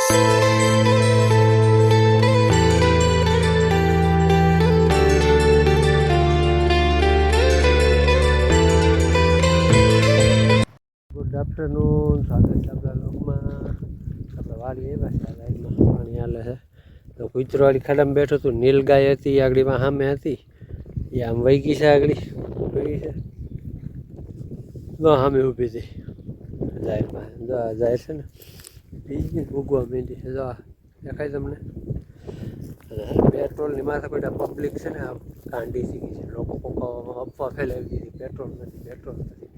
Good afternoon, સ્વાગત છે આપણા લોકમાં. આપણે વાડી એવા છે, લાઈનમાં પાણી હાલે છે. તો કુતરવાળી ખાડામાં બેઠો હતું, નીલગાય હતી આગળમાં સામે હતી, એ આમ વહી ગઈ છે આગળ ઊભી છે. સામે ઊભી હતી જાહેરમાં, જાહેર છે ને બીજી ઉગવા માંડી છે. જો દેખાય તમને. અને પેટ્રોલની માથે કોઈ પબ્લિક છે ને આ કાંડી શીખી છે. લોકો અફવા ફેલાવી દીધી પેટ્રોલ નથી, પેટ્રોલ નથી.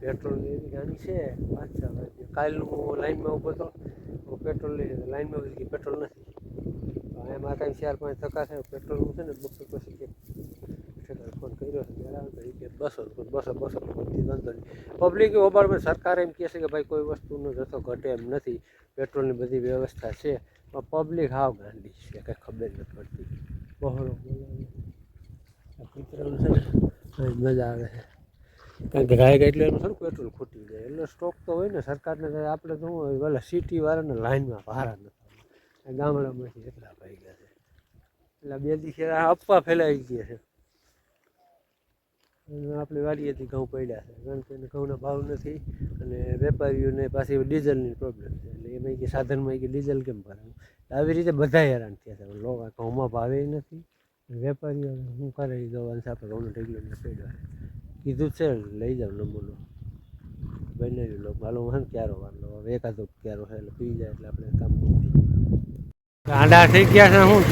પેટ્રોલની એવી ગાડી છે પાછા. કાલનું હું લાઈનમાં ઊભો હતો, પેટ્રોલ લઈ લાઈનમાં ઊભી ગઈ, પેટ્રોલ નથી. એમાં કાંઈ 4-5 ટકા છે પેટ્રોલનું છે ને. બસો પછી કે ફોન કર્યો છે, બસો બધી વાંધો નહીં. પબ્લિક ઓબાળમાં સરકાર એમ કહે છે કે ભાઈ કોઈ વસ્તુનો જથ્થો ઘટે એમ નથી, પેટ્રોલની બધી વ્યવસ્થા છે. પણ પબ્લિક હાવ ગાંડી છે, કંઈ ખબર નથી પડતી. બહોળો કૂતરાનું છે ને મજા આવે છે. કારણ કે ગાય એટલે એનું થોડું પેટ્રોલ ખૂટી જાય. એટલે સ્ટોક તો હોય ને સરકારને. આપણે તો શું હોય, ભલે સિટીવાળાને લાઈનમાં ભારા નથી, ગામડામાંથી એટલા ભાઈ ગયા છે. એટલે બે દિવસે અફવા ફેલાઈ ગઈ છે. આપણી વાડીએથી ઘઉં પડ્યા છે, કારણ કે એને ઘઉંના ભાવ નથી અને વેપારીઓને પાછી ડીઝલની પ્રોબ્લેમ છે. એટલે એમાં કે સાધનમાં કે ડીઝલ કેમ ભરાવું. આવી રીતે બધા હેરાન થયા છે. લોકો ઘઉંમાં ભાવે નથી, વેપારીઓ શું કરે એ દવાનું છે. આપણે ઘઉંનો ઢગલો પડ્યો કીધું છે લઈ જાવ નમૂનો બનાવી લો. માલો છે ને ક્યારો વારલો, હવે એકાદો ક્યારો છે એટલે પી જાય એટલે આપણે કામ નથી. ગાંડા થઈ ગયા છે. હું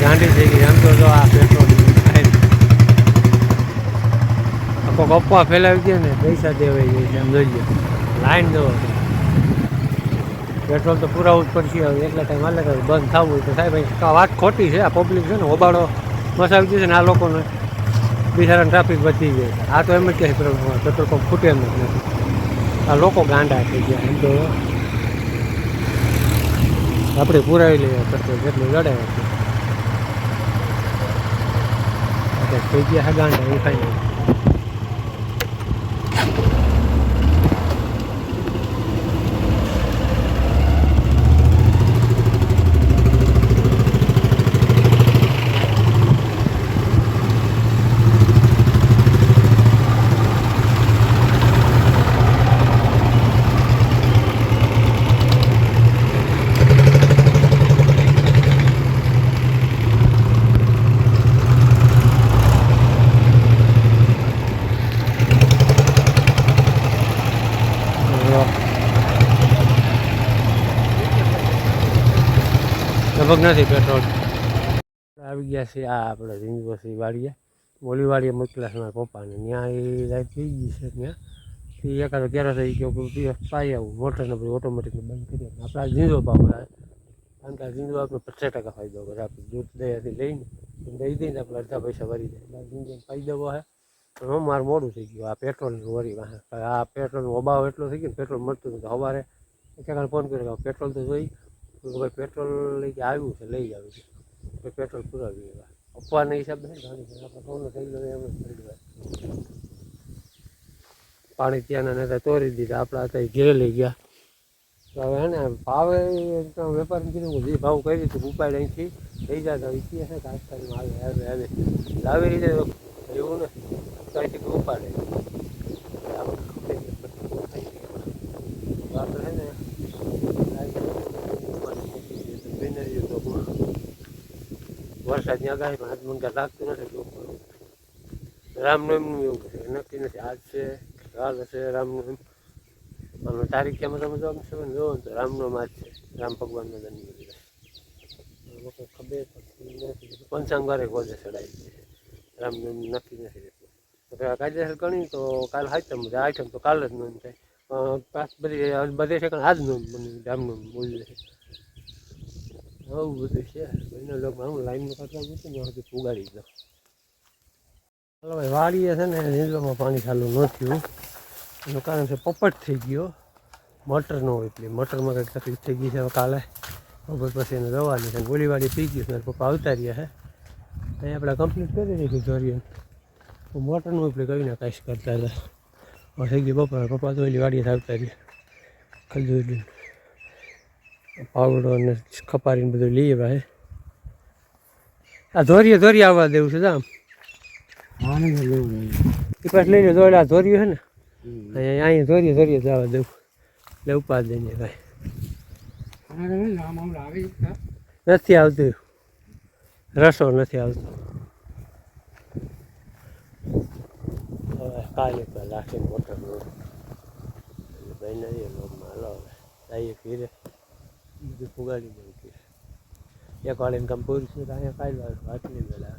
ગાંડી થઈ ગઈ આમ તો. જો આ પેટ્રોલ કોઈક અફવા ફેલાવી દે ને, પૈસા દેવાઈ જાય છે. આમ જોઈએ લાઈન દો, પેટ્રોલ તો પુરાવું જ પડશે. હવે એટલા ટાઈમ હાલે તો બંધ થવું હોય તો સાહેબ વાત ખોટી છે. આ પબ્લિક છે ને હોબાળો મસાવી દે છે ને. આ લોકોને બિચારાને ટ્રાફિક વધી જાય છે. આ તો એમ જ કહે પેટ્રોલ પંપ ખૂટે એમ જ નથી. આ લોકો ગાંડા થઈ ગયા. એમ તો આપણે પુરાવી લઈએ પેટ્રોલ જેટલું લડાય છે. થઈ ગયા છે ગાંડા એ ખાઈ. લગભગ નથી પેટ્રોલ. આવી ગયા છે આ આપણે યુનિવર્સિટી વાળીએ, ઓલી વાળીએ મોકલ્યા છે મારા પપ્પાને. ત્યાં એ લાઈટ પી ગઈ છે. ત્યાં એકાદો ક્યારે થઈ ગયો પાઈ આવું મોટરને બધું ઓટોમેટિકને બંધ કરી. આપણે આ ઝીંઝો ભાવ આવે, કારણ કે આ ઝીંઝો આપણે 50% ફાયદો કરે. આપણે દૂધ દયાથી લઈને દઈ દઈને આપણે અડધા પૈસા ભરી જાય. ઝીંઝો ફાયદો છે. પણ હું મારું મોડું થઈ ગયું આ પેટ્રોલનું વરી વાહે. આ પેટ્રોલનો અભાવ એટલો થઈ ગયો ને, પેટ્રોલ મળતું નથી. સવારે એક ફોન કર્યો પેટ્રોલ તો જોઈ ભાઈ, પેટ્રોલ લઈ કે આવ્યું છે લઈ આવ્યું છે, પેટ્રોલ પુરાવી એવા અફવાના હિસાબે આપણે ઘઉંનો ઢગલો એમ જ પડ્યો. પાણી ત્યાંના નેતા તોરી દીધા, આપણા હતા ઘેરે લઈ ગયા. તો હવે હે ને ભાવે વેપારીને કીધું જે ભાવ કરી દીધું ઉપાડ અહીંથી લઈ જતા હોય છે ને. આજકાલમાં આવે આવે આવી રીતે એવું નથી કંઈથી ઉપાડે. આપણે છે ને વરસાદની આગાહી પણ આજ મને લાગતું નથી. રામનવમીનું એવું છે નક્કી નથી. આજ છે કાલ હશે રામનવમી. અમે તારીખ કેમ તમે જો જોવો ને તો રામનવમી આજ છે. રામ ભગવાનનો જન્મ દિવસ. લોકો ખબર નથી. પંચાંગવારે ગોજે ચડાવી છે. રામનવમી નક્કી નથી રહેતું. કાયદેસર ગણી તો કાલ હાઈટમ આઈટમ તો કાલ જ નોંધ થાય. બધે છે આજ નોંધ રામનવમી બોલી છે. આવું બધું છે. એના લોકો હું લાઈનમાં કાઢવા મૂકી ને હજી ઉગાડી દઉં. ચાલો ભાઈ વાડીએ છે ને નીંદવામાં પાણી ચાલુ ન થયું. એનું કારણ છે પોપટ થઈ ગયો. મટર ન હોય એટલે મટરમાં કંઈક તકલીફ થઈ ગઈ છે. કાલે બપોર પછી એને દવાની છે. ગોળી વાળી પી ગયું. મારા પપ્પા આવતા રહ્યા છે. અહીં આપણે કમ્પ્લીટ કરી દીધું ધોરીએ. મોટરનું એટલે કહીને કાંઈ કરતા હતા થઈ ગયું બપોર. પપ્પા તો એલી વાડીએ આવતા રહ્યા ખજૂરી પાવડો ને ખપારીને બધું લઈએ ભાઈ. આ ધોરીએ આવવા દેવું છે આમ. એ પાછું લઈ લે દોડે. આ ધોર્યું છે ને અહીંયા ધોરીએ જવા દેવું એટલે ઉપાધિ નહીં ભાઈ. નથી આવતું રસો નથી આવતો. હવે કાલે પર રાખીને મોટર ભાઈ નહીં લોગમાં હલો હવે જઈએ ફીરે બધું ફુગાડી દેવું કે એક વાળીને કામ પૂરું છે અહીંયા કાલે વાંચલી મેળા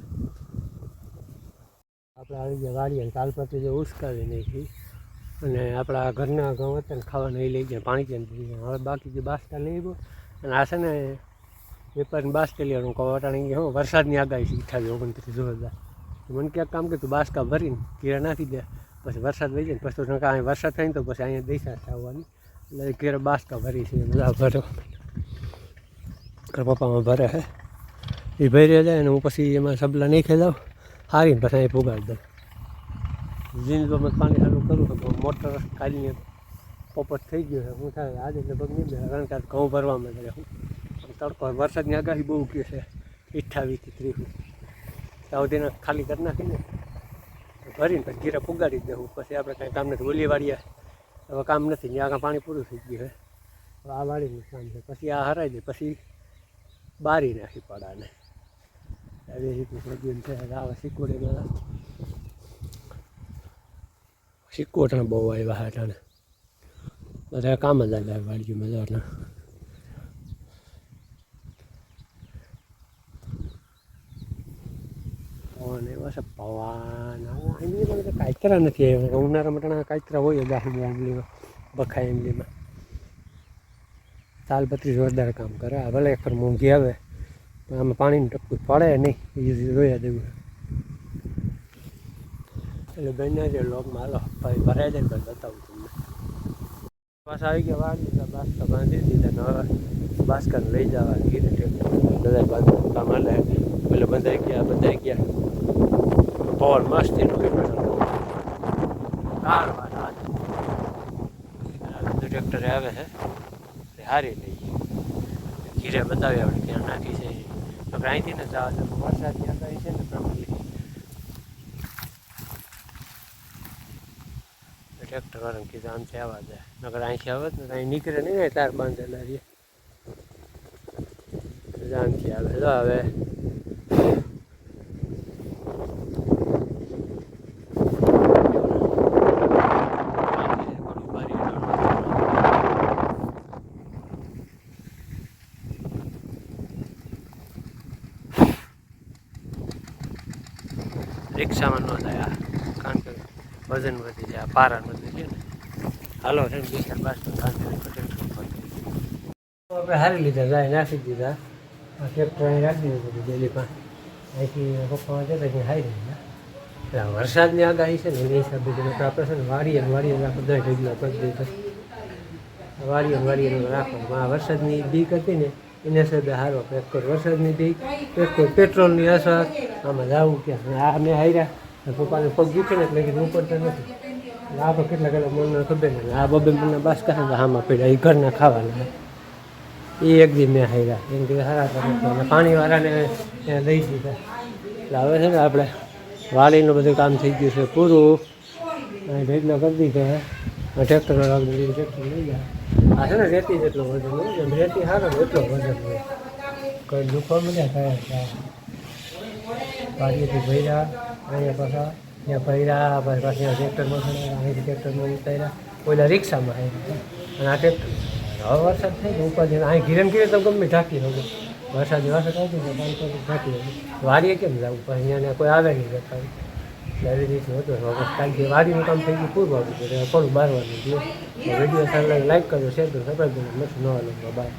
આપણે આવી ગયા વાળી અને કાલ પછી જો ઉસકાવી નાખી અને આપણા ઘરના ઘઉં હતા ને ખાવા નહીં લઈ ગયા પાણી કેમ પી ગયા. હવે બાકી જે બાસકા નહીં ગયો અને આ છે ને વેપારીને બાસકા લેવાનું કવાટાણી હું વરસાદની આગાહી 28-29 જોરદાર. મને ક્યાંક કામ કે તું બાસકા ભરીને કીરા નાખી દે પછી વરસાદ વહી જાય પછી તો કાંઈ વરસાદ થાય ને તો પછી અહીંયા દઈશા આવવાની એટલે કીરા બાસકા ભરી છે બધા ભરો પપ્પામાં ભરે હે એ ભરી જાય ને હું પછી એમાં સબલા નહીં ખાઈ દઉં હારીને પછી અહીં પુગાડી દઉં. જીન્સમાં પાણી ચાલુ કરું તો મોટર કાઢીને પોપટ થઈ ગયો છે હું થાય આજે લગભગ નહીં મળે કારણ કે ઘઉં ભરવામાં મળે હું તડકો વરસાદની આગાહી બહુ કહે છે 28-30 સાઉદીના ખાલી કરી નાખીને ભરીને પછી ઘીરે પુગાડી દેવું પછી આપણે કાંઈ કામ નથી. ઓલી વાળીએ હવે કામ નથી ત્યાં પાણી પૂરું થઈ ગયું છે હવે આ વાળીનું કામ છે પછી આ હરાઈ દે પછી બારી નાખી પડાને આવી રીતનું સજીન છે. આવે સિક્કોડીમાં સિક્કોટને બહુ આવ્યા હતા ને બધા કામ જ આવ્યા વાડીમાં જવાના. પવન એવા છે પવન આંબલીમાં તો કાચરા નથી આવ્યા. ઉનાળા માટે કાચરા હોય જ આંબલીમાં બખાય આંબલીમાં તાલપત્રી જોરદાર કામ કરે. આ ભલે એક મોંઘી આવે પણ આમાં પાણીનું ટપકું પડે નહીં એ જોયા દેવું એટલે બંને જે લોગમાં હાલો ભાઈ ભરાઈ જાય ને પછી બતાવું તમને. પાછા આવી ગયા વાળી દીધા બાસકા બાંધી દીધા ને હવે બાસકાને લઈ જવા ગીરે બધા બાંધવાનું કામ હાલે એટલે બંધાઈ ગયા પવન મસ્ત એનું ટ્રેક્ટરે આવે છે હારી લઈ ઘીરે બતાવી આપણે ક્યાં નાખી છે આપણે અહીંથી ને જવા દે વરસાદની આગાહી છે ને પ્રમાણે ટ્રેક્ટર વાળાને કીધું આમથી આવવા દે નકર અહીંથી આવે ને અહીં નીકળે નહીં તાર બાંધેલા રહીએ આમથી આવે તો હવે રિક્ષામાં ન થાય કારણ કે વજન વધી જાય પારા વધી જાય ને હાલો છે ને બીજા બાસ આપણે હારી લીધા જાય નાખી દીધા આ ટ્રેક્ટર અહીં રાખી દીધું બધું ડેલીમાં અહીંથી પપ્પા જતા ત્યાં હારી દીધા એટલે વરસાદની આગાહી છે ને એની હિસાબે આપણે છે ને વાડીએ રાખો બધા ઢગલા કરી દીધા વાડીએ રાખો વરસાદની બીક હતી ને એને હિસાબે સારો પેક કરો વરસાદની બીક પેટ્રોલની અસર આમાં જવું ક્યાં આ મેં હાર્યા પપ્પાને પગ દુખે ને એટલે કીધું ઉપડતા નથી આ તો કેટલા મને ખબર ને આ બબે મને બાસ કહે આમાં પડ્યા એ ઘરના ખાવાના એ એક દી મેં હાર્યા એમ કે સારા કરે પાણીવાળાને ત્યાં દઈ દીધા એટલે હવે છે ને આપણે વાડીનું બધું કામ થઈ ગયું છે પૂરું અહીં ઢેકલો કરી દીધો હે ટ્રેક્ટર ટ્રેક્ટર લઈ જાય આ છે ને રેતી જેટલો વજન હોય રેતી સારો ને એટલો વજન હોય કોઈ દુખવા મજા થાય વાડીએથી ભર્યા અહીંયા પાછા ત્યાં ભર્યા પછી પાછી ટ્રેક્ટરમાં અહીંથી ટ્રેક્ટરમાં ઉતાર્યા પહેલાં રિક્ષામાં આવ્યા અને આ ટ્રેક્ટર હવે વરસાદ થઈ ગયો ઉપર જઈને અહીં ઘીરે ઘીરે તો ગમે ઢાંકી શકો વરસાદની વરસાદ આવતી ને પાણી ઢાંકી શકો વાડીએ કેમ જવું પછી અહીંયા કોઈ આવે નહીં જતા એવી રીતે હતો કારણ કે વાડીનું કામ થઈ ગયું પૂરું આવ્યું થોડું બારવાનું વિડીયો સારું લાઈક કરજો શેર કરજો સબસ્ક્રાઈબ કરજો નથી નવા લોકો બાય.